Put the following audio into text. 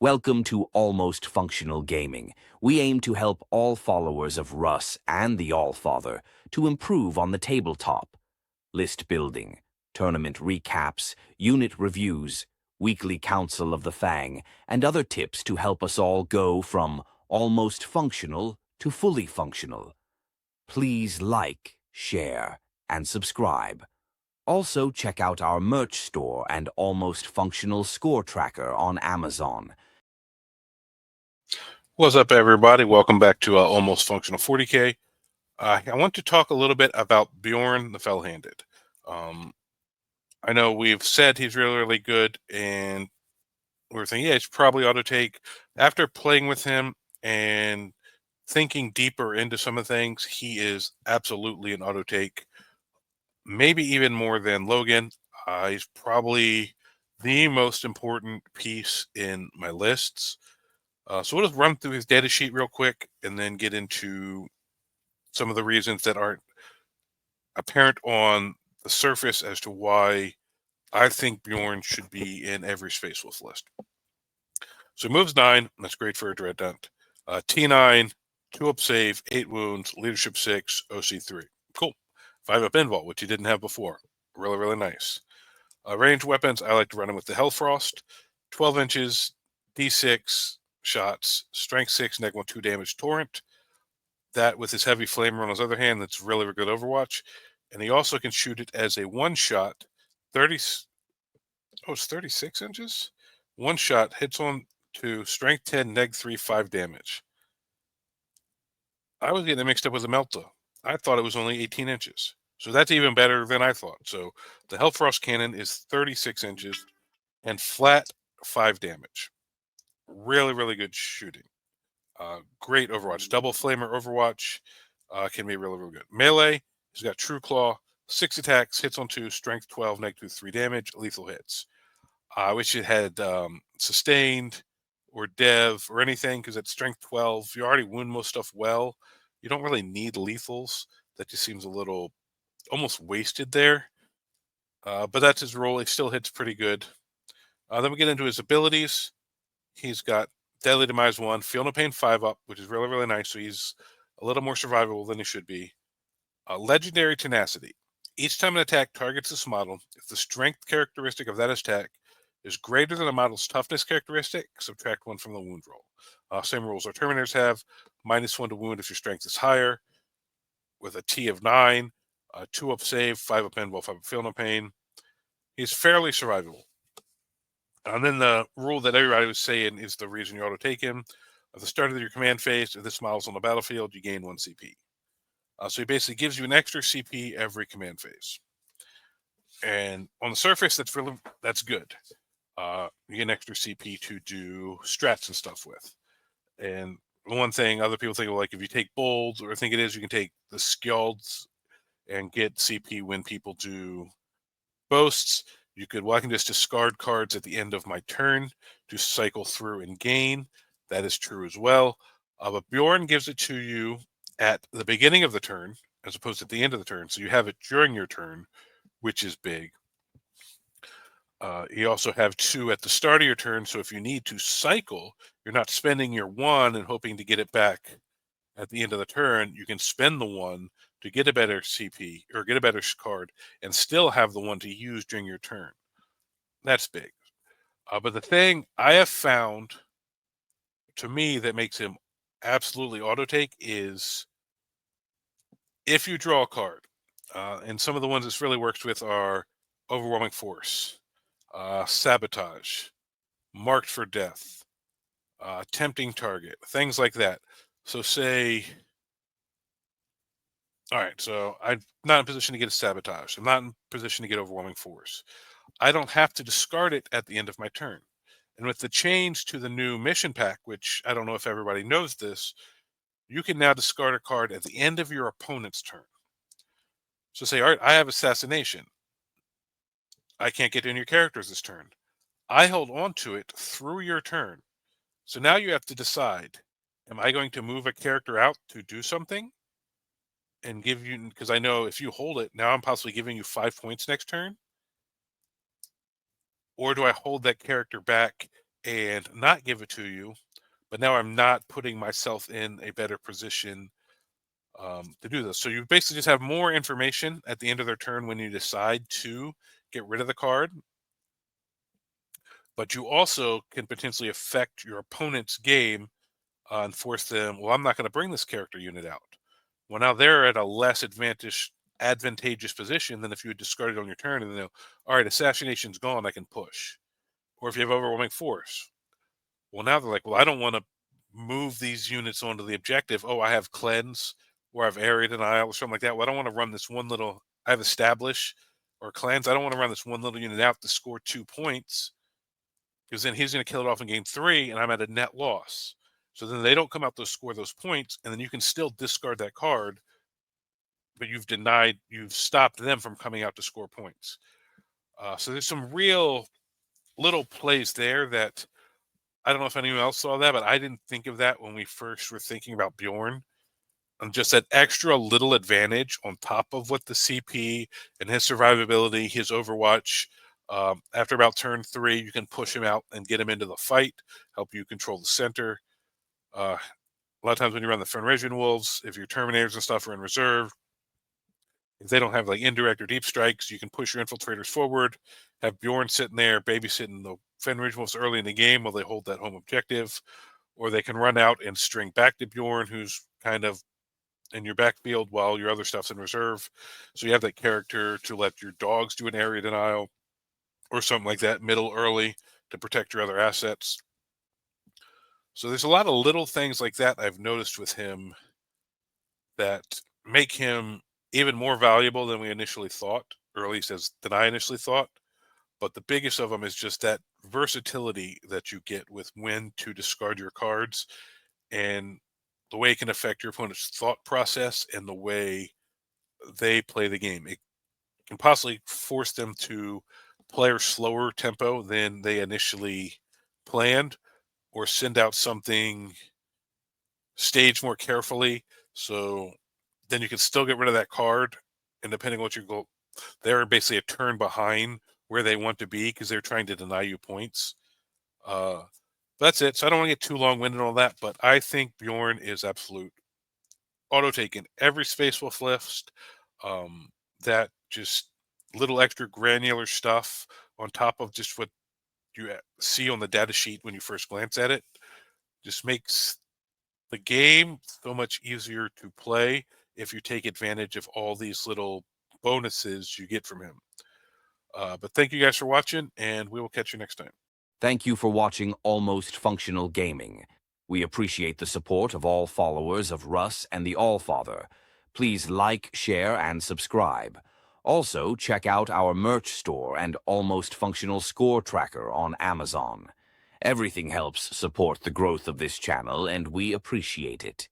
Welcome to Almost Functional Gaming. We aim to help all followers of Russ and the Allfather to improve on the tabletop. List building, tournament recaps, unit reviews, weekly council of the Fang, and other tips to help us all go from almost functional to fully functional. Please like, share, and subscribe. Also, check out our merch store and Almost Functional score tracker on Amazon. What's up, everybody? Welcome back to Almost Functional 40K. I want to talk a little bit about Bjorn the Fell-Handed. I know we've said he's really, really good, and we're thinking, yeah, he's probably AUTOTAKE. After playing with him and thinking deeper into some of the things, he is absolutely an AUTOTAKE. Maybe even more than Logan. He's probably the most important piece in my lists. So we'll just run through his data sheet real quick and then get into some of the reasons that aren't apparent on the surface as to why I think Bjorn should be in every Space Wolf list. So he moves 9. That's great for a Dreadnought. T9, 2-up save, 8 wounds, leadership 6, OC 3. Cool. 5-up invul, which he didn't have before. Really, really nice. Ranged weapons, I like to run him with the Hellfrost. 12 inches, D6 shots, strength 6, neg 1/2 damage torrent. That with his heavy flamer on his other hand, that's really, really good Overwatch. And he also can shoot it as a one-shot, 36 inches? One shot, hits on to strength 10, neg 3, 5 damage. I was getting it mixed up with a Melta. I thought it was only 18 inches. So that's even better than I thought. So the Hellfrost cannon is 36 inches and flat 5 damage. Really, really good shooting. Great Overwatch. Double Flamer Overwatch can be really, really good. Melee, he's got True Claw, 6 attacks, hits on 2, strength 12, neg 2, 3 damage, lethal hits. I wish it had sustained or dev or anything, because at strength 12, you already wound most stuff well. You don't really need lethals. That just seems a little almost wasted there. But that's his role. He still hits pretty good. Then we get into his abilities. He's got Deadly Demise 1, Feel No Pain 5-up, which is really, really nice. So he's a little more survivable than he should be. Legendary Tenacity. Each time an attack targets this model, if the strength characteristic of that attack is greater than the model's toughness characteristic, subtract 1 from the wound roll. Same rules our Terminators have. -1 to wound if your strength is higher. With a T of 9, 2-up save, 5-up invul, 5-up Feel No Pain. He's fairly survivable. And then the rule that everybody was saying is the reason you AUTOTAKE him. At the start of your command phase, if this model's on the battlefield, you gain 1 CP. So he basically gives you an extra CP every command phase. And on the surface, that's good. You get an extra CP to do strats and stuff with. And one thing other people think of, like if you take bolds, or I think it is, you can take the skills and get CP when people do boasts. You could, well, I can just discard cards at the end of my turn to cycle through and gain. That is true as well. But Bjorn gives it to you at the beginning of the turn as opposed to at the end of the turn. So you have it during your turn, which is big. You also have 2 at the start of your turn. So if you need to cycle, you're not spending your 1 and hoping to get it back at the end of the turn. You can spend the 1 to get a better CP or get a better card and still have the 1 to use during your turn. That's big. But the thing I have found to me that makes him absolutely AUTOTAKE is if you draw a card. And some of the ones this really works with are Overwhelming Force, Sabotage, Marked for Death, Tempting Target, things like that. So say, all right, so I'm not in position to get a Sabotage. I'm not in position to get Overwhelming Force. I don't have to discard it at the end of my turn. And with the change to the new mission pack, which I don't know if everybody knows this, you can now discard a card at the end of your opponent's turn. So say, all right, I have Assassination. I can't get in your characters this turn. I hold on to it through your turn. So now you have to decide, am I going to move a character out to do something and give you, because I know if you hold it, now I'm possibly giving you 5 points next turn? Or do I hold that character back and not give it to you, but now I'm not putting myself in a better position to do this. So you basically just have more information at the end of their turn when you decide to get rid of the card, but you also can potentially affect your opponent's game and force them, well, I'm not going to bring this character unit out. Well, now they're at a less advantageous position than if you had discarded on your turn and then, all right, assassination's gone, I can push. Or if you have overwhelming force. Well, now they're like, well, I don't want to move these units onto the objective. Oh, I have cleanse or I have area denial or something like that. Well, I don't want to run this one little, I have establish or cleanse. I don't want to run this one little unit out to score 2 points because then he's going to kill it off in game 3 and I'm at a net loss. So then they don't come out to score those points, and then you can still discard that card, but you've stopped them from coming out to score points. So there's some real little plays there that I don't know if anyone else saw that, but I didn't think of that when we first were thinking about Bjorn. And just that extra little advantage on top of what the CP and his survivability, his Overwatch. After about turn 3, you can push him out and get him into the fight, help you control the center. A lot of times when you run the Fenrisian Wolves, if your Terminators and stuff are in reserve, if they don't have like indirect or deep strikes, you can push your infiltrators forward, have Bjorn sitting there babysitting the Fenrisian Wolves early in the game while they hold that home objective, or they can run out and string back to Bjorn, who's kind of in your backfield while your other stuff's in reserve. So you have that character to let your dogs do an area denial or something like that middle early to protect your other assets. So there's a lot of little things like that I've noticed with him that make him even more valuable than we initially thought, or at least than I initially thought. But the biggest of them is just that versatility that you get with when to discard your cards and the way it can affect your opponent's thought process and the way they play the game. It can possibly force them to play a slower tempo than they initially planned, or send out something staged more carefully. So then you can still get rid of that card. And depending on what you go, they're basically a turn behind where they want to be because they're trying to deny you points. That's it. So I don't want to get too long-winded on that, but I think Bjorn is absolute auto-take in every Space Wolf list. That just little extra granular stuff on top of just what you see on the data sheet when you first glance at it just makes the game so much easier to play if you take advantage of all these little bonuses you get from him. But thank you guys for watching, and we will catch you next time. Thank you for watching Almost Functional Gaming. We appreciate the support of all followers of Russ and the Allfather. Please like, share, and subscribe. Also, check out our merch store and Almost Functional Score Tracker on Amazon. Everything helps support the growth of this channel, and we appreciate it.